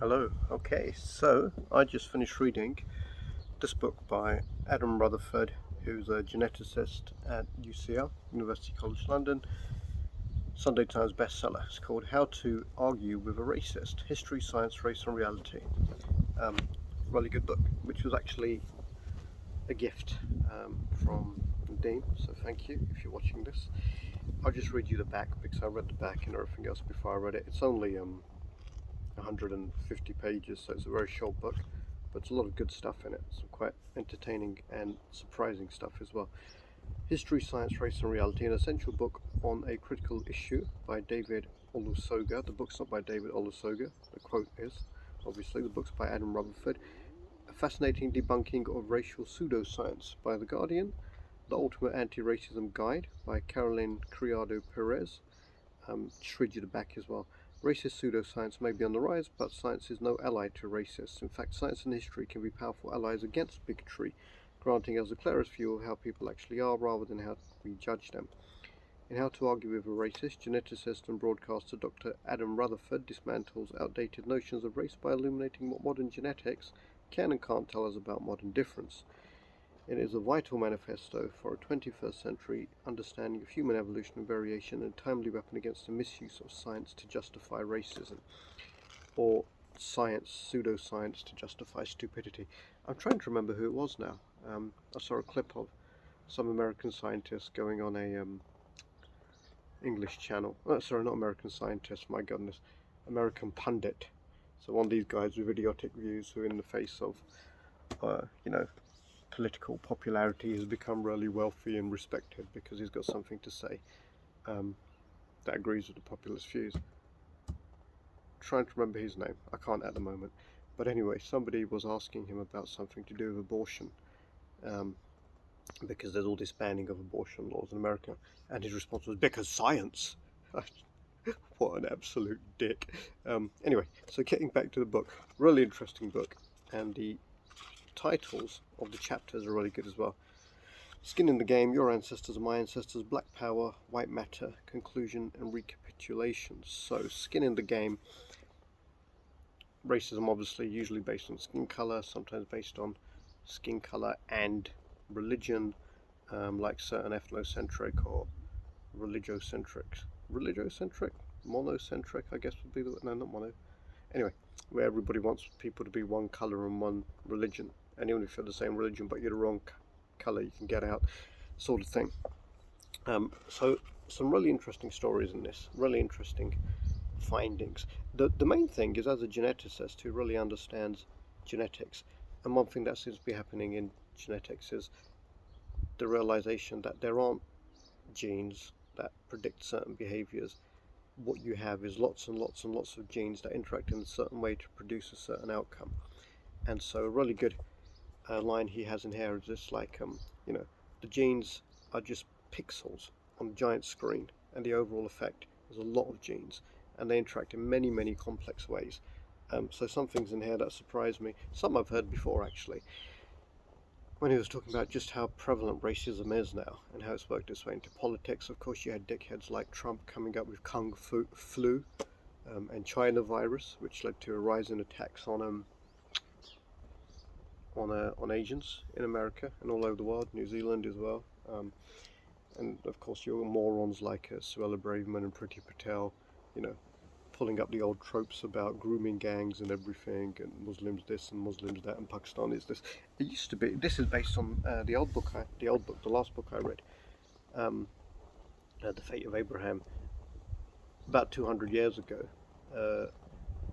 Hello. Okay, so I just finished reading this book by Adam Rutherford, who's a geneticist at UCL, University College London, Sunday Times bestseller. It's called How to Argue with a Racist: History, Science, Race and Reality. Um, really good book, which was actually a gift from Dean, so thank you if you're watching this. I'll just read you the back because I read the back and everything else before I read it. It's only 150 pages, so it's a very short book, but it's a lot of good stuff in it, some quite entertaining and surprising stuff as well. History, Science, Race and Reality, an essential book on a critical issue by David Olusoga. The book's not by David Olusoga, the quote is, obviously. The book's by Adam Rutherford. A fascinating debunking of racial pseudoscience by The Guardian. The Ultimate Anti-Racism Guide by Caroline Criado Perez. Just read you the back as well. Racist pseudoscience may be on the rise, but science is no ally to racists. In fact, science and history can be powerful allies against bigotry, granting us the clearest view of how people actually are rather than how we judge them. In How to Argue with a Racist, geneticist and broadcaster Dr. Adam Rutherford dismantles outdated notions of race by illuminating what modern genetics can and can't tell us about modern difference. It is a vital manifesto for a 21st century understanding of human evolution and variation, and a timely weapon against the misuse of science to justify racism, or pseudoscience to justify stupidity. I'm trying to remember who it was now. I saw a clip of some American scientist going on a English channel. Sorry, not American scientist, my goodness. American pundit. So one of these guys with idiotic views who in the face of, political popularity has become really wealthy and respected because he's got something to say that agrees with the populist views. Trying to remember his name, I can't at the moment. But anyway, somebody was asking him about something to do with abortion, because there's all this banning of abortion laws in America, and his response was, because science. What an absolute dick. Anyway, so getting back to the book, really interesting book, and the titles of the chapters are really good as well. Skin in the Game, Your Ancestors and My Ancestors, Black Power, White Matter, Conclusion and Recapitulations. So, skin in the game, racism obviously usually based on skin colour, sometimes based on skin colour and religion, like certain ethnocentric or religiocentric, monocentric I guess would be the, no, not mono, anyway, where everybody wants people to be one colour and one religion, and even if you're the same religion but you're the wrong colour, you can get out, sort of thing. So some really interesting stories in this, really interesting findings. The main thing is, as a geneticist who really understands genetics, and one thing that seems to be happening in genetics is the realization that there aren't genes that predict certain behaviors. What you have is lots and lots and lots of genes that interact in a certain way to produce a certain outcome. And so a really good line he has in here is this, like, the genes are just pixels on a giant screen, and the overall effect is a lot of genes, and they interact in many, many complex ways. So some things in here that surprised me, some I've heard before actually, when he was talking about just how prevalent racism is now and how it's worked its way into politics. Of course, you had dickheads like Trump coming up with Kung Fu flu and China virus, which led to a rise in attacks on Asians in America and all over the world, New Zealand as well. And of course, your morons like Suella Braverman and Priti Patel, pulling up the old tropes about grooming gangs and everything, and Muslims this and Muslims that, and Pakistan is this. It used to be. This is based on the last book I read, The Fate of Abraham, about 200 years ago.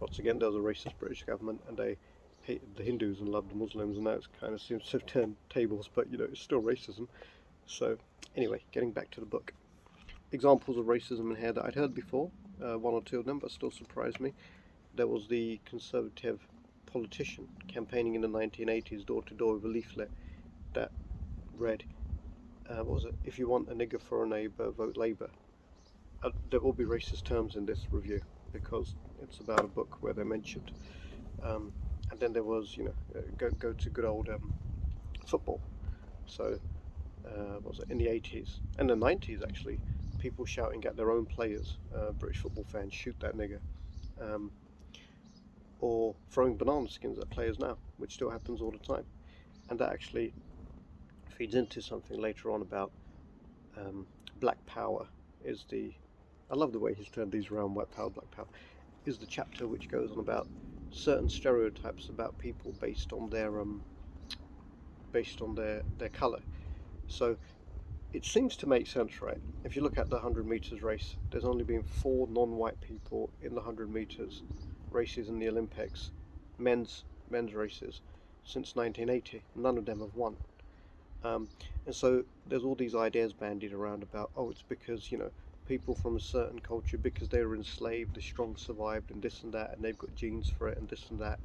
Once again, there was a racist British government, and they hated the Hindus and loved the Muslims, and now it kind of seems to have turned tables, but it's still racism. So anyway, getting back to the book. Examples of racism in here that I'd heard before, one or two of them, but still surprised me. There was the Conservative politician campaigning in the 1980s door to door with a leaflet that read, what was it? If you want a nigger for a neighbour, vote Labour. There will be racist terms in this review because it's about a book where they're mentioned. And then there was, go to good old football. So, what was it, in the 80s and the 90s actually, people shouting at their own players, British football fans, shoot that nigger. or throwing banana skins at players now, which still happens all the time. And that actually feeds into something later on about Black Power. Is the I love the way he's turned these around. White Power, Black Power is the chapter which goes on about certain stereotypes about people based on their color. So it seems to make sense, right? If you look at the 100 meters race, there's only been 4 non-white people in the 100 meters races in the Olympics, men's races, since 1980. None of them have won. And so there's all these ideas bandied around about, oh, it's because, people from a certain culture, because they were enslaved, the strong survived, and this and that, and they've got genes for it, and this and that.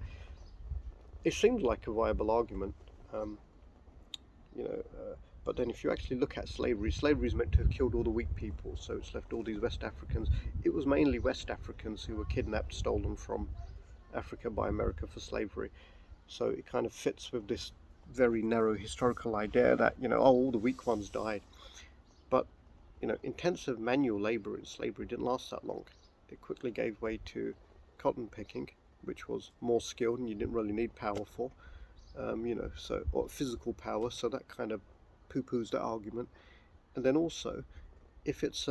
It seems like a viable argument, um, you know. But then, if you actually look at slavery, slavery is meant to have killed all the weak people, so it's left all these West Africans. It was mainly West Africans who were kidnapped, stolen from Africa by America for slavery. So it kind of fits with this very narrow historical idea that, all the weak ones died. But, intensive manual labor in slavery didn't last that long. It quickly gave way to cotton picking, which was more skilled and you didn't really need power for, or physical power. So that kind of poo-poos that argument. And then also, if it's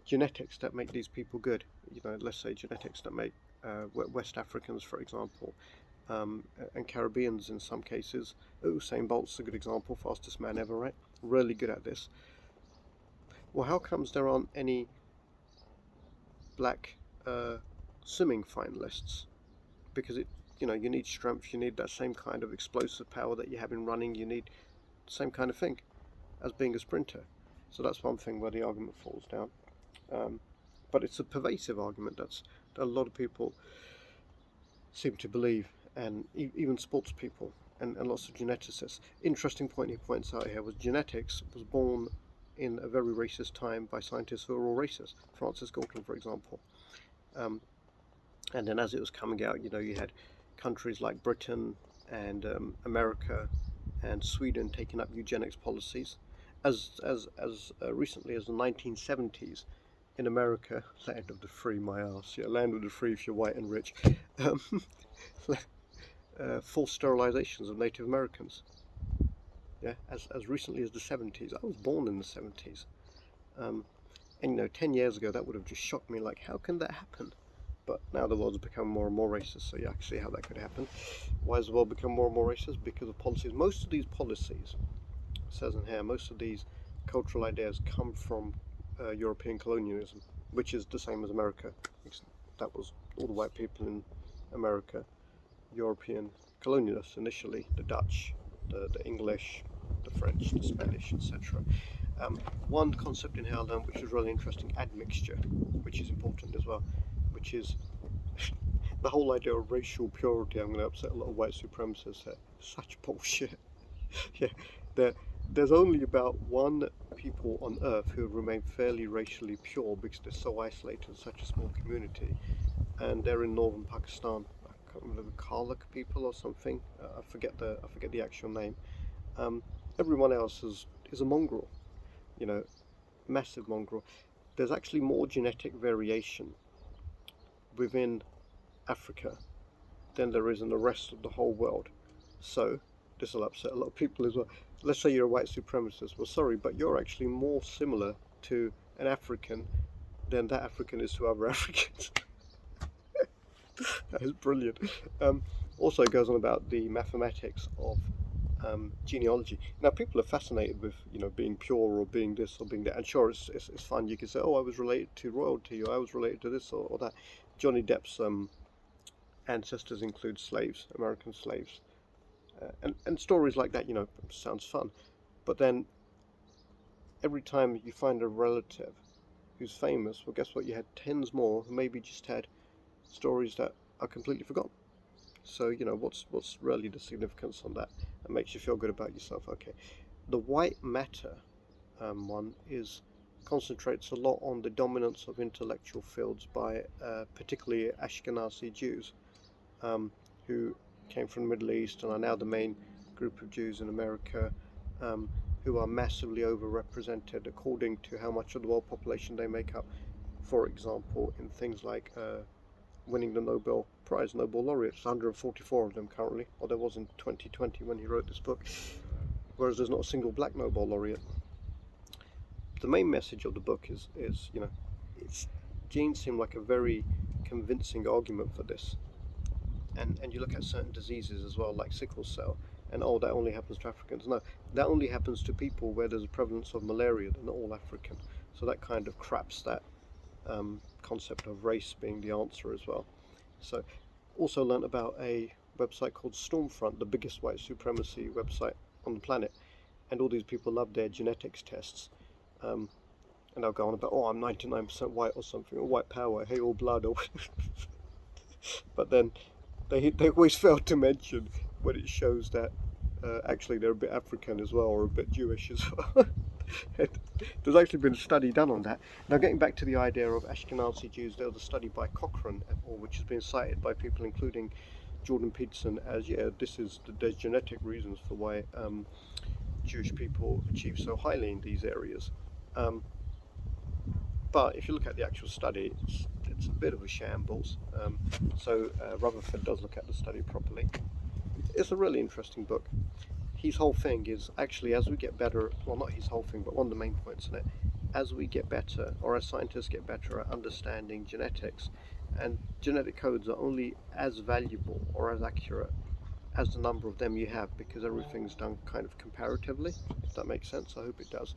genetics that make these people good, let's say genetics that make West Africans, for example, and Caribbeans in some cases. Usain Bolt's a good example, fastest man ever, right? Really good at this. Well, how comes there aren't any black swimming finalists? Because you need strength, you need that same kind of explosive power that you have in running, you need the same kind of thing as being a sprinter. So that's one thing where the argument falls down. But it's a pervasive argument that a lot of people seem to believe, and even sports people and lots of geneticists. Interesting point he points out here was genetics was born in a very racist time by scientists who are all racist. Francis Galton, for example. And then as it was coming out, you had countries like Britain and America and Sweden taking up eugenics policies. As recently as the 1970s, in America, land of the free, my ass, yeah, land of the free if you're white and rich, forced sterilizations of Native Americans. Yeah, as recently as the 70s. I was born in the 70s. And 10 years ago that would have just shocked me, like, how can that happen? But now the world's become more and more racist, so you actually see how that could happen. Why has the world become more and more racist? Because of policies. Most of these policies, it says in here, most of these cultural ideas come from European colonialism, which is the same as America. That was all the white people in America, European colonialists initially, the Dutch, the English, the French, the Spanish, etc. One concept in here I learned which is really interesting, admixture, which is important as well, which is the whole idea of racial purity. I'm going to upset a lot of white supremacists here. Such bullshit. Yeah, there's only about 1 people on Earth who have remained fairly racially pure because they're so isolated in such a small community, and they're in northern Pakistan. I can't remember, the Karlak people or something. I forget the actual name. Everyone else is a mongrel. Massive mongrel. There's actually more genetic variation within Africa than there is in the rest of the whole world. So this will upset a lot of people as well. Let's say you're a white supremacist. Well, sorry, but you're actually more similar to an African than that African is to other Africans. That is brilliant. Also, it goes on about the mathematics of genealogy. Now, people are fascinated with being pure or being this or being that. And sure, it's fun. You can say, oh, I was related to royalty, or I was related to this or that. Johnny Depp's ancestors include slaves, American slaves, and stories like that. Sounds fun. But then every time you find a relative who's famous, well, guess what? You had tens more who maybe just had stories that are completely forgotten. So what's really the significance on that? It makes you feel good about yourself. Okay, the white matter one concentrates a lot on the dominance of intellectual fields by particularly Ashkenazi Jews, who came from the Middle East and are now the main group of Jews in America, who are massively overrepresented according to how much of the world population they make up. For example, in things like winning the Nobel Prize, Nobel laureates, 144 of them currently, or there was in 2020 when he wrote this book, whereas there's not a single black Nobel laureate. The main message of the book is genes seem like a very convincing argument for this. And you look at certain diseases as well, like sickle cell, and oh, that only happens to Africans. No, that only happens to people where there's a prevalence of malaria. They're not all African. So that kind of craps that concept of race being the answer as well. So also learnt about a website called Stormfront, the biggest white supremacy website on the planet, and all these people love their genetics tests. And they'll go on about, oh, I'm 99% white or something, or white power, hey, all blood, or but then they always fail to mention when it shows that actually they're a bit African as well, or a bit Jewish as well. There's actually been a study done on that. Now, getting back to the idea of Ashkenazi Jews, there was a study by Cochrane, which has been cited by people including Jordan Peterson as, there's genetic reasons for why Jewish people achieve so highly in these areas. But if you look at the actual study, it's a bit of a shambles. So Rutherford does look at the study properly. It's a really interesting book. His whole thing is actually, as we get better, well, not his whole thing, but one of the main points in it, as we get better, or as scientists get better at understanding genetics, and genetic codes are only as valuable or as accurate as the number of them you have, because everything's done kind of comparatively, if that makes sense. I hope it does.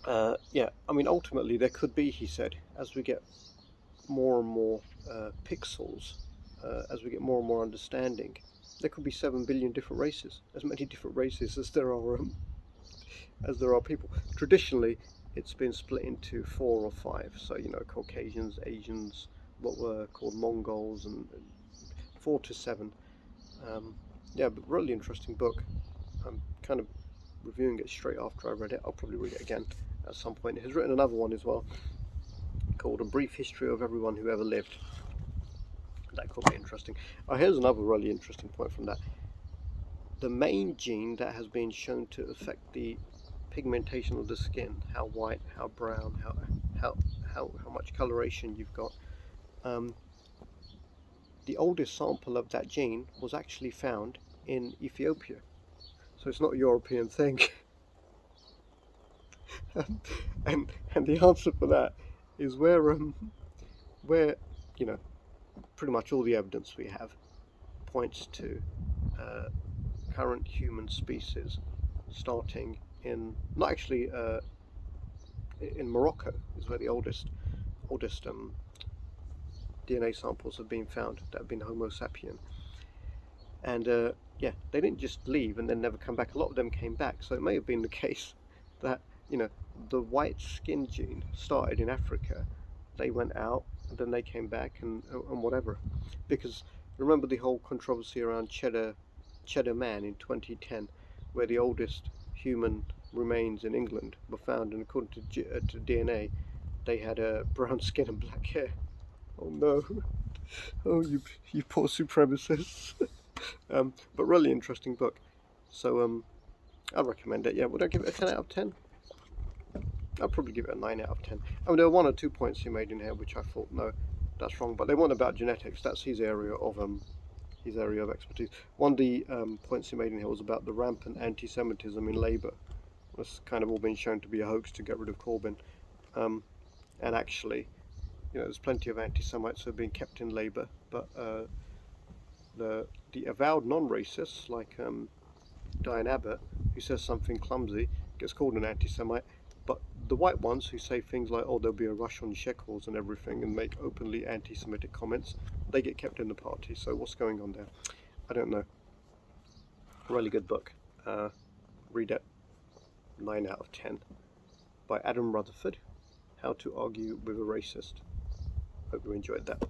I mean, ultimately there could be, he said, as we get more and more pixels, as we get more and more understanding, there could be 7 billion different races, as many different races as there are people. Traditionally, it's been split into 4 or 5. So, Caucasians, Asians, what were called Mongols, and 4 to 7. But really interesting book. I'm kind of reviewing it straight after I read it. I'll probably read it again at some point. He's written another one as well called A Brief History of Everyone Who Ever Lived. That could be interesting. Here's another really interesting point from that. The main gene that has been shown to affect the pigmentation of the skin, how white, how brown, how much coloration you've got, the oldest sample of that gene was actually found in Ethiopia. So it's not a European thing. and the answer for that is where pretty much all the evidence we have points to current human species starting in, not actually in Morocco is where the oldest DNA samples have been found that have been Homo sapien. And they didn't just leave and then never come back. A lot of them came back. So it may have been the case that the white skin gene started in Africa. They went out and then they came back and whatever. Because remember the whole controversy around Cheddar Man in 2010, where the oldest human remains in England were found, and according to DNA, they had brown skin and black hair. Oh no! Oh, you poor supremacists. But really interesting book. So I'd recommend it. Yeah, would I give it a 10 out of 10? I'd probably give it a 9 out of 10. I mean, there were 1 or 2 points he made in here which I thought, no, that's wrong. But they weren't about genetics. That's his area of expertise. One of the points he made in here was about the rampant anti-Semitism in Labour. It's kind of all been shown to be a hoax to get rid of Corbyn. And actually, there's plenty of anti-Semites who have been kept in Labour, but the avowed non-racists, like Diane Abbott, who says something clumsy, gets called an anti-Semite, but the white ones who say things like, oh, there'll be a rush on shekels and everything, and make openly anti-Semitic comments, they get kept in the party. So what's going on there? I don't know. Really good book. Read it. 9 out of 10. By Adam Rutherford. How to Argue with a Racist. Hope you enjoyed that.